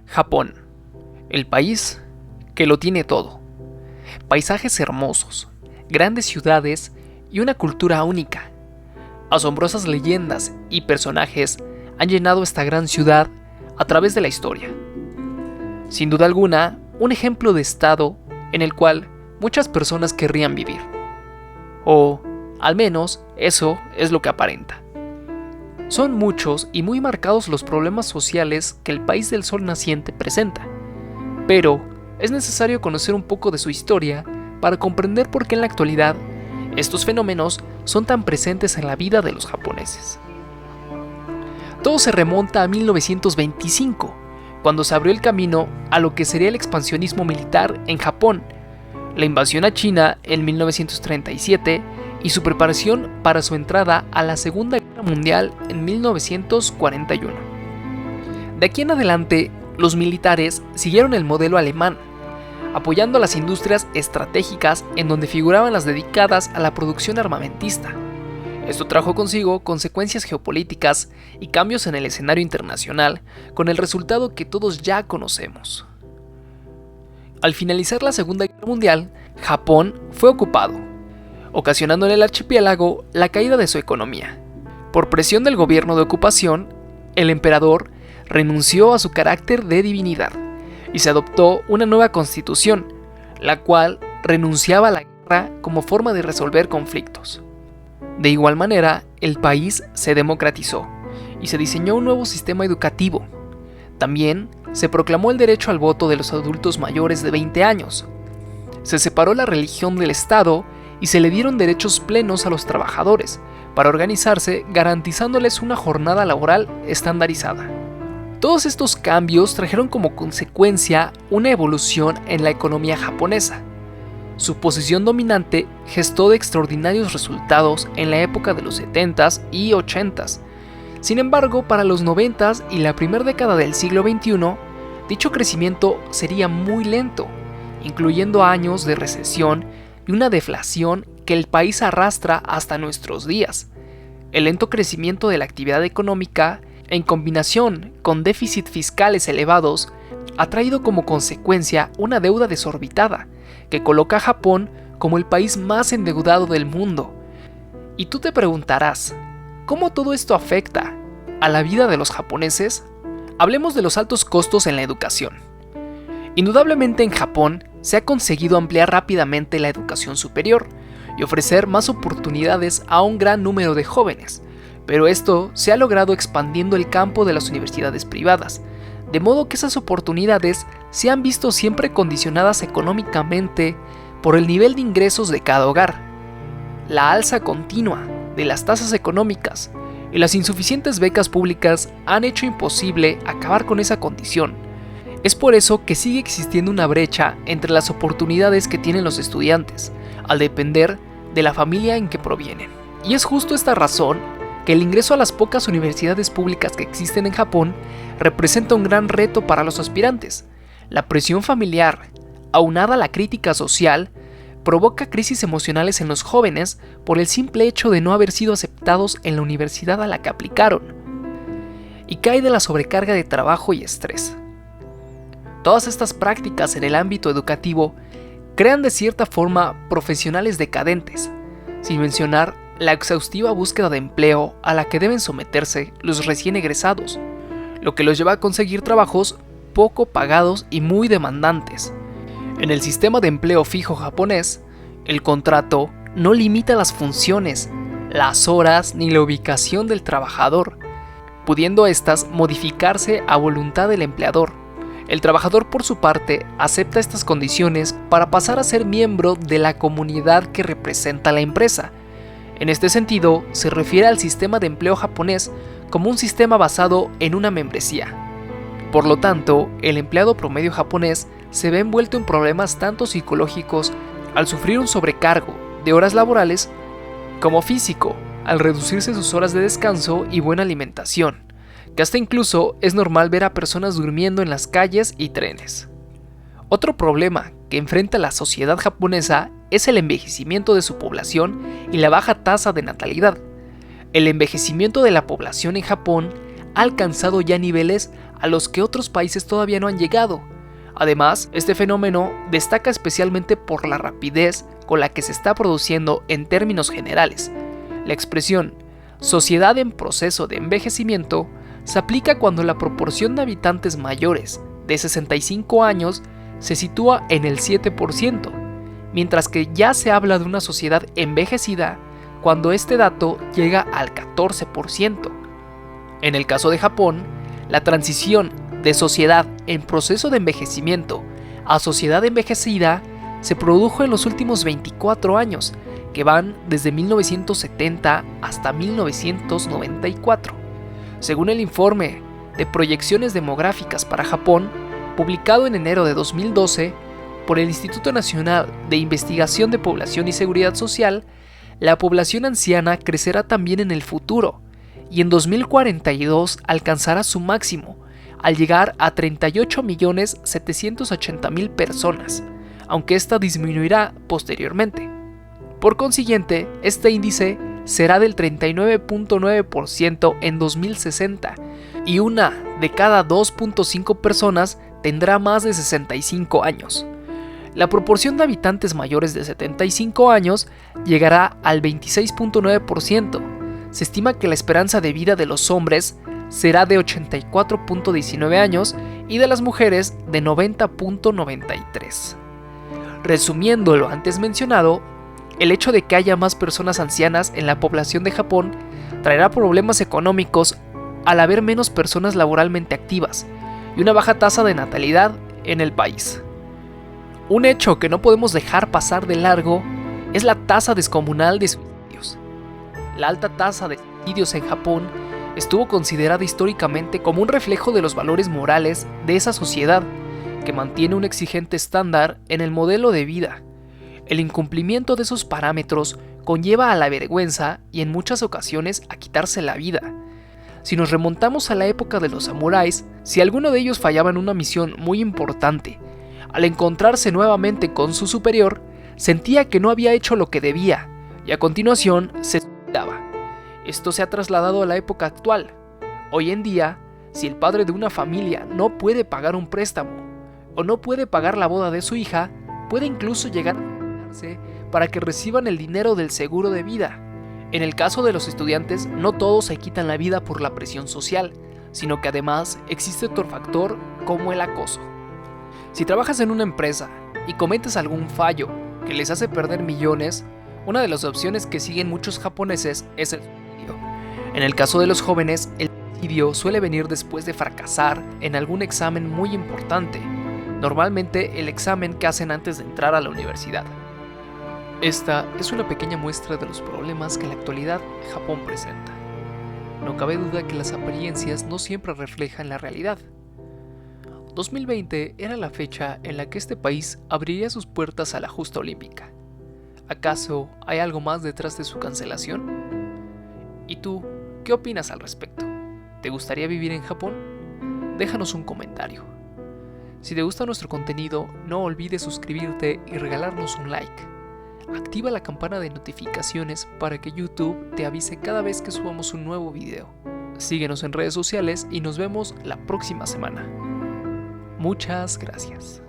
Japón, el país que lo tiene todo. Paisajes hermosos, grandes ciudades y una cultura única. Asombrosas leyendas y personajes han llenado esta gran ciudad a través de la historia. Sin duda alguna, un ejemplo de estado en el cual muchas personas querrían vivir. O, al menos, eso es lo que aparenta. Son muchos y muy marcados los problemas sociales que el país del sol naciente presenta, pero es necesario conocer un poco de su historia para comprender por qué en la actualidad estos fenómenos son tan presentes en la vida de los japoneses. Todo se remonta a 1925, cuando se abrió el camino a lo que sería el expansionismo militar en Japón, la invasión a China en 1937 y su preparación para su entrada a la Segunda Guerra Mundial en 1941. De aquí en adelante, los militares siguieron el modelo alemán, apoyando a las industrias estratégicas en donde figuraban las dedicadas a la producción armamentista. Esto trajo consigo consecuencias geopolíticas y cambios en el escenario internacional, con el resultado que todos ya conocemos. Al finalizar la Segunda Guerra Mundial, Japón fue ocupado, ocasionando en el archipiélago la caída de su economía. Por presión del gobierno de ocupación, el emperador renunció a su carácter de divinidad y se adoptó una nueva constitución, la cual renunciaba a la guerra como forma de resolver conflictos. De igual manera, el país se democratizó y se diseñó un nuevo sistema educativo. También se proclamó el derecho al voto de los adultos mayores de 20 años. Se separó la religión del Estado y se le dieron derechos plenos a los trabajadores para organizarse, garantizándoles una jornada laboral estandarizada. Todos estos cambios trajeron como consecuencia una evolución en la economía japonesa. Su posición dominante gestó de extraordinarios resultados en la época de los 70s y 80s. Sin embargo, para los 90s y la primera década del siglo XXI, dicho crecimiento sería muy lento, incluyendo años de recesión y una deflación que el país arrastra hasta nuestros días. El lento crecimiento de la actividad económica, en combinación con déficits fiscales elevados, ha traído como consecuencia una deuda desorbitada, que coloca a Japón como el país más endeudado del mundo. Y tú te preguntarás, ¿cómo todo esto afecta a la vida de los japoneses? Hablemos de los altos costos en la educación. Indudablemente en Japón se ha conseguido ampliar rápidamente la educación superior y ofrecer más oportunidades a un gran número de jóvenes, pero esto se ha logrado expandiendo el campo de las universidades privadas, de modo que esas oportunidades se han visto siempre condicionadas económicamente por el nivel de ingresos de cada hogar. La alza continua de las tasas económicas y las insuficientes becas públicas han hecho imposible acabar con esa condición. Es por eso que sigue existiendo una brecha entre las oportunidades que tienen los estudiantes, al depender de la familia en que provienen. Y es justo esta razón que el ingreso a las pocas universidades públicas que existen en Japón representa un gran reto para los aspirantes. La presión familiar, aunada a la crítica social, provoca crisis emocionales en los jóvenes por el simple hecho de no haber sido aceptados en la universidad a la que aplicaron, y cae de la sobrecarga de trabajo y estrés. Todas estas prácticas en el ámbito educativo crean de cierta forma profesionales decadentes, sin mencionar la exhaustiva búsqueda de empleo a la que deben someterse los recién egresados, lo que los lleva a conseguir trabajos poco pagados y muy demandantes. En el sistema de empleo fijo japonés, el contrato no limita las funciones, las horas ni la ubicación del trabajador, pudiendo éstas modificarse a voluntad del empleador. El trabajador, por su parte, acepta estas condiciones para pasar a ser miembro de la comunidad que representa la empresa. En este sentido, se refiere al sistema de empleo japonés como un sistema basado en una membresía. Por lo tanto, el empleado promedio japonés se ve envuelto en problemas tanto psicológicos al sufrir un sobrecargo de horas laborales como físico al reducirse sus horas de descanso y buena alimentación, que hasta incluso es normal ver a personas durmiendo en las calles y trenes. Otro problema que enfrenta la sociedad japonesa es el envejecimiento de su población y la baja tasa de natalidad. El envejecimiento de la población en Japón ha alcanzado ya niveles a los que otros países todavía no han llegado. Además, este fenómeno destaca especialmente por la rapidez con la que se está produciendo en términos generales. La expresión sociedad en proceso de envejecimiento se aplica cuando la proporción de habitantes mayores de 65 años se sitúa en el 7%, mientras que ya se habla de una sociedad envejecida cuando este dato llega al 14%. En el caso de Japón, la transición de sociedad en proceso de envejecimiento a sociedad envejecida se produjo en los últimos 24 años, que van desde 1970 hasta 1994. Según el informe de proyecciones demográficas para Japón, publicado en enero de 2012 por el Instituto Nacional de Investigación de Población y Seguridad Social, la población anciana crecerá también en el futuro y en 2042 alcanzará su máximo, al llegar a 38.780.000 personas, aunque esta disminuirá posteriormente. Por consiguiente, este índice será del 39.9% en 2060 y una de cada 2.5 personas tendrá más de 65 años. La proporción de habitantes mayores de 75 años llegará al 26.9%. Se estima que la esperanza de vida de los hombres será de 84.19 años y de las mujeres de 90.93. Resumiendo lo antes mencionado, el hecho de que haya más personas ancianas en la población de Japón traerá problemas económicos al haber menos personas laboralmente activas y una baja tasa de natalidad en el país. Un hecho que no podemos dejar pasar de largo es la tasa descomunal de suicidios. La alta tasa de suicidios en Japón estuvo considerada históricamente como un reflejo de los valores morales de esa sociedad, que mantiene un exigente estándar en el modelo de vida. El incumplimiento de esos parámetros conlleva a la vergüenza y en muchas ocasiones a quitarse la vida. Si nos remontamos a la época de los samuráis, si alguno de ellos fallaba en una misión muy importante, al encontrarse nuevamente con su superior, sentía que no había hecho lo que debía y a continuación se suicidaba. Esto se ha trasladado a la época actual. Hoy en día, si el padre de una familia no puede pagar un préstamo o no puede pagar la boda de su hija, puede incluso llegar a suicidarse para que reciban el dinero del seguro de vida. En el caso de los estudiantes, no todos se quitan la vida por la presión social, sino que además existe otro factor como el acoso. Si trabajas en una empresa y cometes algún fallo que les hace perder millones, una de las opciones que siguen muchos japoneses es el suicidio. En el caso de los jóvenes, el suicidio suele venir después de fracasar en algún examen muy importante, normalmente el examen que hacen antes de entrar a la universidad. Esta es una pequeña muestra de los problemas que en la actualidad Japón presenta. No cabe duda que las apariencias no siempre reflejan la realidad. 2020 era la fecha en la que este país abriría sus puertas a la justa olímpica. ¿Acaso hay algo más detrás de su cancelación? ¿Y tú, qué opinas al respecto? ¿Te gustaría vivir en Japón? Déjanos un comentario. Si te gusta nuestro contenido, no olvides suscribirte y regalarnos un like. Activa la campana de notificaciones para que YouTube te avise cada vez que subamos un nuevo video. Síguenos en redes sociales y nos vemos la próxima semana. Muchas gracias.